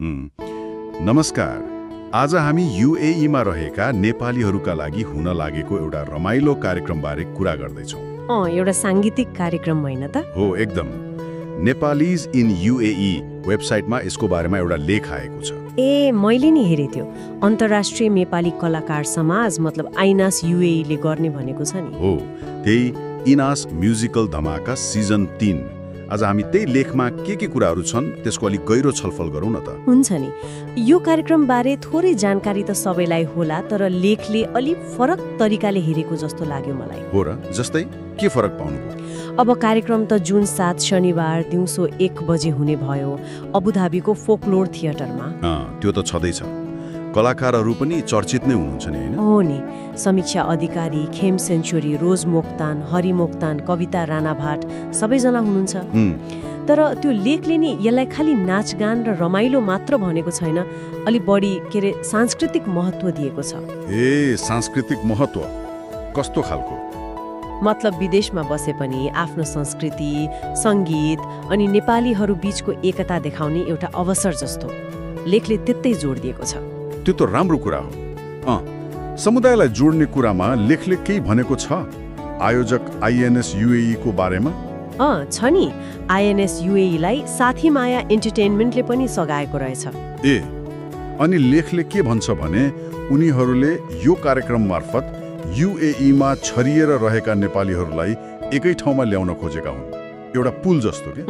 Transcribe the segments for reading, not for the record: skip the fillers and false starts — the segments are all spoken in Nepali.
नमस्कार। आज हामी युएईमा रहेका नेपालीहरूका लागि हुन लागेको एउटा रमाइलो कार्यक्रमबारे कुरा गर्दैछौँ। एउटा सांगीतिक कार्यक्रम होइन त? हो, एकदम। नेपालीज इन युएई वेबसाइटमा यसको बारेमा एउटा लेख आएको छ। मैले नि हेरेँ त्यो। अन्तर्राष्ट्रिय नेपाली कलाकार समाज मतलब आइनास युएईले गर्ने भनेको छ नि। हो, त्यही इनास म्युजिकल धमाका सिजन 3। आज हामी त्यही लेखमा के कुराहरू छन् त्यसको अलिक गहिरो छलफल गरौँ न त। हुन्छ नि। यो कार्यक्रमबारे थोरै जानकारी त सबैलाई होला, तर लेखले अलि फरक तरिकाले हेरेको जस्तो लाग्यो मलाई। हो र? जस्तै के फरक पाउनुभयो? अब कार्यक्रम त जुन 7 शनिबार दिउँसो 1 बजे हुने भयो अबुधाबीको फोकलोर थिएटरमा। त्यो त छँदैछ। कलाकारहरू पनि चर्चित नै हुनुहुन्छ नि, हैन? हो नि। समीक्षा अधिकारी, खेम सेन्चुरी, रोज मोक्तान, हरि मोक्तान, कविता राणाभाट सबैजना हुनुहुन्छ। तर त्यो लेखले नि यसलाई खालि नाचगान र रमाइलो मात्र भनेको छैन, अलि बढी सांस्कृतिक महत्त्व दिएको छ। सांस्कृतिक महत्त्व कस्तो खालको? मतलब विदेशमा बसे पनि आफ्नो संस्कृति, सङ्गीत अनि नेपालीहरू बीचको एकता देखाउने एउटा अवसर जस्तो लेखले त्यतै जोड दिएको छ। त्यो त राम्रो कुरा हो। समुदायलाई जोड्ने कुरामा लेखले केही भनेको छ? आयोजक आइएनएस युएई को बारेमा? छ नि। आइएनएस युएईलाई साथी माया एन्टरटेनमेन्टले पनि सघाएको रहेछ। अनि लेखले के भन्छ भने उनीहरूले यो कार्यक्रम मार्फत युएईमा छरिएर रहेका नेपालीहरूलाई एकै ठाउँमा ल्याउन खोजेका हुन्, एउटा पुल जस्तो के।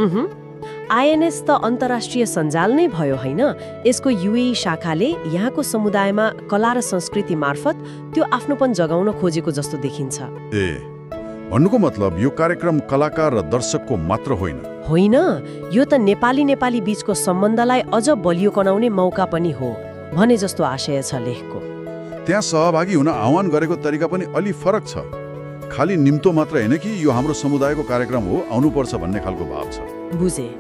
आइएनएस त अन्तर्राष्ट्रिय सञ्जाल नै भयो होइन? यसको युएई शाखाले यहाँको समुदायमा कला र संस्कृति मार्फत त्यो आफ्नोपन जगाउन खोजेको जस्तो देखिन्छ। भन्नुको मतलब यो कार्यक्रम कलाकार र दर्शकको मात्र होइन, यो त नेपाली बीचको सम्बन्धलाई अझ बलियो बनाउने मौका पनि हो भने जस्तो आशय छ लेखको। त्यहाँ सहभागी हुन आह्वान गरेको तरिका पनि अलि फरक छ। खालि निम्तो मात्र होइन कि यो हाम्रो समुदायको कार्यक्रम हो, आउनुपर्छ भन्ने खालको भाव छ। बुझे।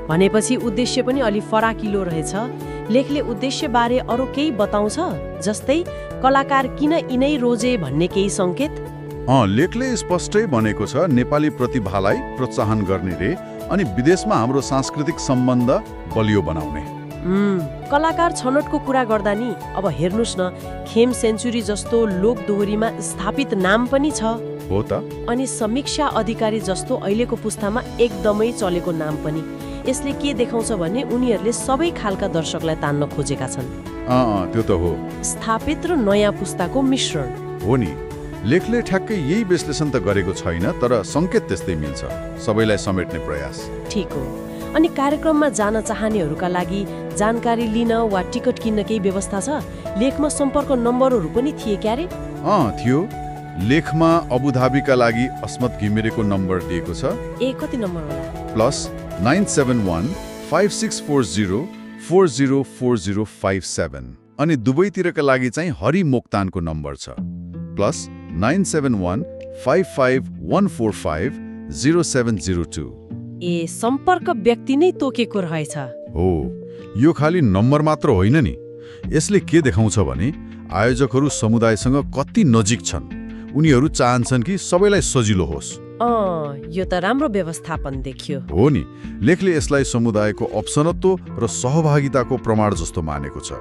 भनेपछि उद्देश्य पनि अलि फराकिलो रहेछ। लेखले उद्देश्यबारे अरू केही बताउँछ? जस्तै कलाकार किन यिनै रोजे भन्ने केही सङ्केत? लेखले स्पष्टै भनेको छ नेपाली प्रतिभालाई प्रोत्साहन गर्ने रे अनि विदेशमा हाम्रो सांस्कृतिक सम्बन्ध बलियो बनाउने। कलाकार छनौटको कुरा गर्दा नि अब हेर्नुस् न, खेम सेन्चुरी जस्तो लोकदोहोरीमा स्थापित नाम पनि छ। हो त। अनि समीक्षा अधिकारी जस्तो अहिलेको पुस्तामा एकदमै चलेको नाम पनि। यसले के देखाउँछ भने उनीहरूले सबै खालका दर्शकलाई तान्न खोजेका छन्। त्यो त हो। स्थापित र नयाँ पुस्ताको मिश्रण हो नि। लेखले ठ्याक्कै यही विश्लेषण त गरेको छैन, तर सङ्केत त्यस्तै मिल्छ। सबैलाई समेट्ने प्रयास। ठिक हो। अनि कार्यक्रममा जान चाहनेहरूका लागि जानकारी लिन वा टिकट किन्न केही व्यवस्था छ? लेखमा सम्पर्क नम्बरहरू पनि थिए क्यारे? थियो। लेखमा अबुधाबीका लागि अस्मत घिमिरेको नम्बर दिएको छ। कति नम्बर होला? +971 5640 404057। अनि दुवैतिरका लागि चाहिँ हरि मोक्तानको नम्बर छ, +971 55145 0702। सम्पर्क व्यक्ति नै तोकेको रहेछ। हो, यो खालि नम्बर मात्र होइन नि। यसले के देखाउँछ भने आयोजकहरू समुदायसँग कति नजिक छन्। उनीहरू चाहन्छन् कि सबैलाई सजिलो होस्। यो त राम्रो व्यवस्थापन देखियो। हो नि। लेखले यसलाई समुदायको अपसनत्व र सहभागिताको प्रमाण जस्तो मानेको छ।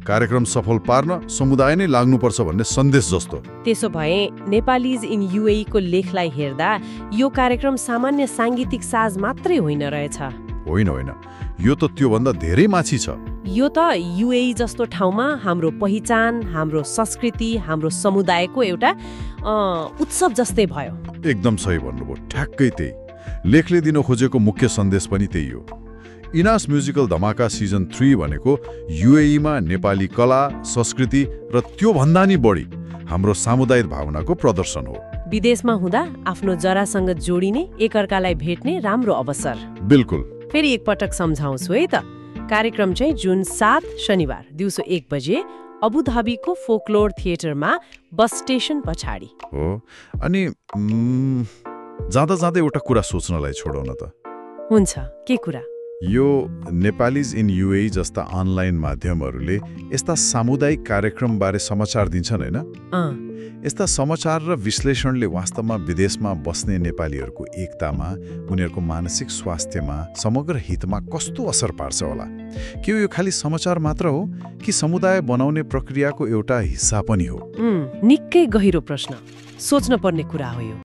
कार्यक्रम सफल पार्न समुदाय नै लाग्नुपर्छ भन्ने सन्देश जस्तो। त्यसो भए नेपालीज इन युएई को लेखलाई हेर्दा यो कार्यक्रम सामान्य सांगीतिक साज मात्रै होइन रहेछ। होइन, यो त त्योभन्दा धेरै माछी छ। यो त युएई जस्तो ठाउँमा हाम्रो पहिचान, हाम्रो संस्कृति, हाम्रो समुदायको एउटा उत्सव जस्तै भयो। एकदम सही भन्नुभयो। ठ्याक्कै त्यही। लेखले दिन खोजेको मुख्य सन्देश पनि त्यही हो। इनास म्युजिकल धमाका सिजन 3 भनेको युएईमा नेपाली कला, संस्कृति र त्योभन्दा नि बढी हाम्रो सामुदायिक भावनाको प्रदर्शन हो। विदेशमा हुँदा आफ्नो जरासँग जोडिने, एकअर्कालाई भेट्ने राम्रो अवसर। बिल्कुल। फेरि एकपटक सम्झाउँछु है त। कार्यक्रम चाहिँ जुन 7 शनिबार दिउँसो 1 बजे अबुधाबीको फोकलोर थिएटरमा बस स्टेसन पछाडि हो। अनि जाँदा एउटा कुरा सोच्नलाई छोडौ न त। हुन्छ। के कुरा? यो नेपालीज इन युए जस्ता अनलाइन माध्यमहरूले यस्ता सामुदायिक कार्यक्रमबारे समाचार दिन्छन् होइन? यस्ता समाचार र विश्लेषणले वास्तवमा विदेशमा बस्ने नेपालीहरूको एकतामा, उनीहरूको मानसिक स्वास्थ्यमा, समग्र हितमा कस्तो असर पार्छ होला? के यो खालि समाचार मात्र हो कि समुदाय बनाउने प्रक्रियाको एउटा हिस्सा पनि हो? निकै गहिरो प्रश्न, सोच्न पर्ने कुरा हो यो।